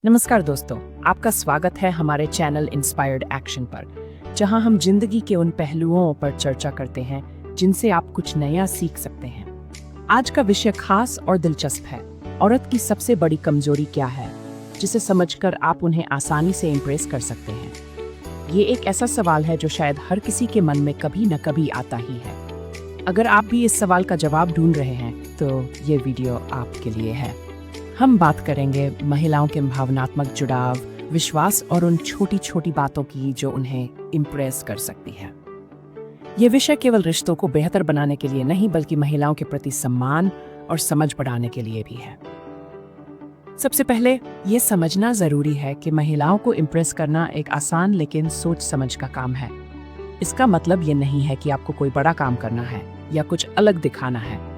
नमस्कार दोस्तों, आपका स्वागत है हमारे चैनल इंस्पायर्ड एक्शन पर, जहां हम जिंदगी के उन पहलुओं पर चर्चा करते हैं जिनसे आप कुछ नया सीख सकते हैं। आज का विषय खास और दिलचस्प है। औरत की सबसे बड़ी कमजोरी क्या है, जिसे समझकर आप उन्हें आसानी से इम्प्रेस कर सकते हैं। ये एक ऐसा सवाल है जो शायद हर किसी के मन में कभी न कभी आता ही है। अगर आप भी इस सवाल का जवाब ढूंढ रहे हैं तो ये वीडियो आपके लिए है। हम बात करेंगे महिलाओं के भावनात्मक जुड़ाव, विश्वास और उन छोटी छोटी बातों की जो उन्हें इम्प्रेस कर सकती है। ये विषय केवल रिश्तों को बेहतर बनाने के लिए नहीं, बल्कि महिलाओं के प्रति सम्मान और समझ बढ़ाने के लिए भी है। सबसे पहले ये समझना जरूरी है कि महिलाओं को इम्प्रेस करना एक आसान लेकिन सोच समझ का काम है। इसका मतलब ये नहीं है कि आपको कोई बड़ा काम करना है या कुछ अलग दिखाना है,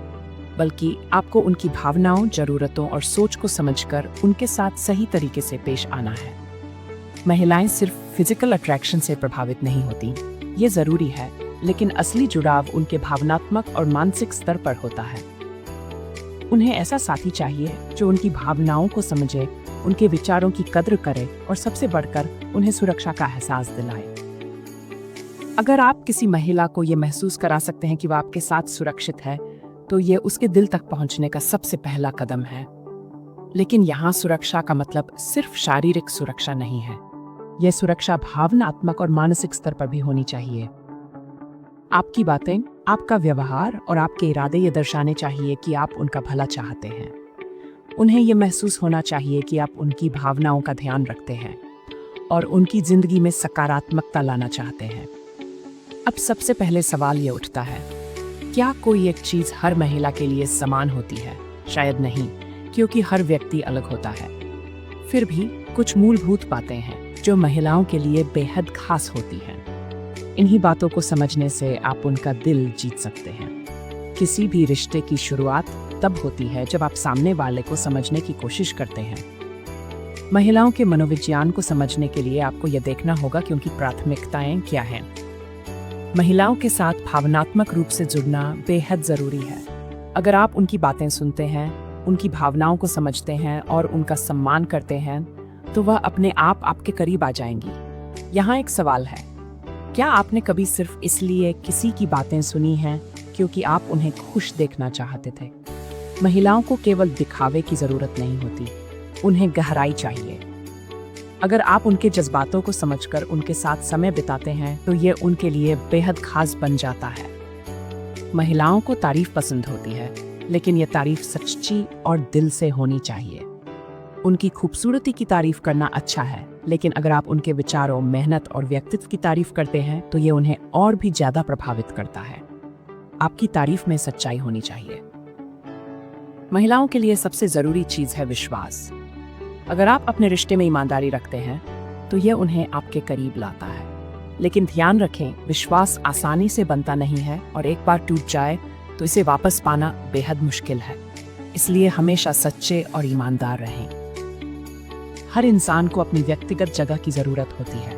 बल्कि आपको उनकी भावनाओं, जरूरतों और सोच को समझकर उनके साथ सही तरीके से पेश आना है। महिलाएं सिर्फ फिजिकल अट्रैक्शन से प्रभावित नहीं होती, ये जरूरी है, लेकिन असली जुड़ाव उनके भावनात्मक और मानसिक स्तर पर होता है। उन्हें ऐसा साथी चाहिए जो उनकी भावनाओं को समझे, उनके विचारों की कद्र करे और सबसे बढ़कर उन्हें सुरक्षा का एहसास दिलाए। अगर आप किसी महिला को ये महसूस करा सकते हैं कि वह आपके साथ सुरक्षित है, तो ये उसके दिल तक पहुंचने का सबसे पहला कदम है। लेकिन यहाँ सुरक्षा का मतलब सिर्फ शारीरिक सुरक्षा नहीं है। यह सुरक्षा भावनात्मक और मानसिक स्तर पर भी होनी चाहिए। आपकी बातें, आपका व्यवहार और आपके इरादे ये दर्शाने चाहिए कि आप उनका भला चाहते हैं। उन्हें यह महसूस होना चाहिए कि आप उनकी भावनाओं का ध्यान रखते हैं और उनकी जिंदगी में सकारात्मकता लाना चाहते हैं। अब सबसे पहले सवाल ये उठता है, क्या कोई एक चीज हर महिला के लिए समान होती है? शायद नहीं, क्योंकि हर व्यक्ति अलग होता है। फिर भी कुछ मूलभूत बातें हैं जो महिलाओं के लिए बेहद खास होती हैं। इन्हीं बातों को समझने से आप उनका दिल जीत सकते हैं। किसी भी रिश्ते की शुरुआत तब होती है जब आप सामने वाले को समझने की कोशिश करते हैं। महिलाओं के मनोविज्ञान को समझने के लिए आपको यह देखना होगा कि उनकी प्राथमिकताएं क्या हैं। महिलाओं के साथ भावनात्मक रूप से जुड़ना बेहद जरूरी है। अगर आप उनकी बातें सुनते हैं, उनकी भावनाओं को समझते हैं और उनका सम्मान करते हैं, तो वह अपने आप आपके करीब आ जाएंगी। यहाँ एक सवाल है, क्या आपने कभी सिर्फ इसलिए किसी की बातें सुनी हैं क्योंकि आप उन्हें खुश देखना चाहते थे? महिलाओं को केवल दिखावे की जरूरत नहीं होती, उन्हें गहराई चाहिए। अगर आप उनके जज्बातों को समझकर उनके साथ समय बिताते हैं, तो ये उनके लिए बेहद खास बन जाता है। महिलाओं को तारीफ पसंद होती है, लेकिन ये तारीफ सच्ची और दिल से होनी चाहिए। उनकी खूबसूरती की तारीफ करना अच्छा है, लेकिन अगर आप उनके विचारों, मेहनत और व्यक्तित्व की तारीफ करते हैं, तो ये उन्हें और भी ज्यादा प्रभावित करता है। आपकी तारीफ में सच्चाई होनी चाहिए। महिलाओं के लिए सबसे जरूरी चीज है विश्वास। अगर आप अपने रिश्ते में ईमानदारी रखते हैं, तो यह उन्हें आपके करीब लाता है। लेकिन ध्यान रखें, विश्वास आसानी से बनता नहीं है और एक बार टूट जाए तो इसे वापस पाना बेहद मुश्किल है। इसलिए हमेशा सच्चे और ईमानदार रहें। हर इंसान को अपनी व्यक्तिगत जगह की जरूरत होती है।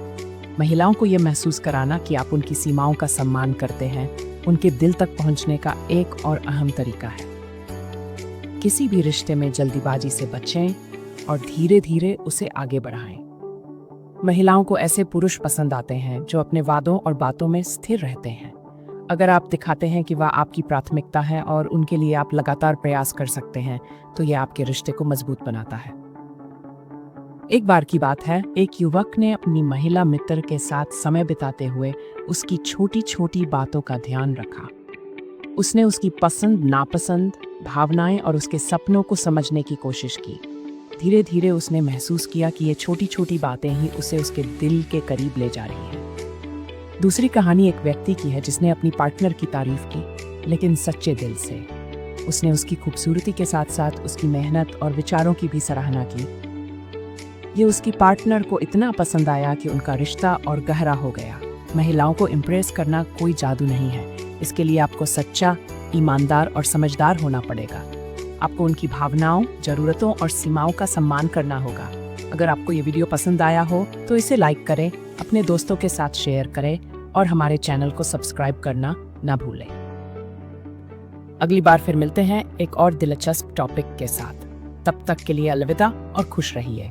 महिलाओं को यह महसूस कराना कि आप उनकी सीमाओं का सम्मान करते हैं, उनके दिल तक पहुंचने का एक और अहम तरीका है। किसी भी रिश्ते में जल्दीबाजी से बचें और धीरे धीरे उसे आगे बढ़ाएं। महिलाओं को ऐसे पुरुष पसंद आते हैं जो अपने वादों और बातों में स्थिर रहते हैं। अगर आप दिखाते हैं कि वह आपकी प्राथमिकता है और उनके लिए आप लगातार प्रयास कर सकते हैं, तो यह आपके रिश्ते को मजबूत बनाता है। एक बार की बात है, एक युवक ने अपनी महिला मित्र के साथ समय बिताते हुए उसकी छोटी छोटी बातों का ध्यान रखा। उसने उसकी पसंद, नापसंद, भावनाएं और उसके सपनों को समझने की कोशिश की। धीरे धीरे उसने महसूस किया कि ये छोटी छोटी बातें ही उसे उसके दिल के करीब ले जा रही हैं। दूसरी कहानी एक व्यक्ति की है जिसने अपनी पार्टनर की तारीफ की, लेकिन सच्चे दिल से। उसने उसकी खूबसूरती के साथ साथ उसकी मेहनत और विचारों की भी सराहना की। ये उसकी पार्टनर को इतना पसंद आया कि उनका रिश्ता और गहरा हो गया। महिलाओं को इम्प्रेस करना कोई जादू नहीं है। इसके लिए आपको सच्चा, ईमानदार और समझदार होना पड़ेगा। आपको उनकी भावनाओं, जरूरतों और सीमाओं का सम्मान करना होगा। अगर आपको ये वीडियो पसंद आया हो तो इसे लाइक करें, अपने दोस्तों के साथ शेयर करें और हमारे चैनल को सब्सक्राइब करना ना भूलें। अगली बार फिर मिलते हैं एक और दिलचस्प टॉपिक के साथ। तब तक के लिए अलविदा और खुश रहिए।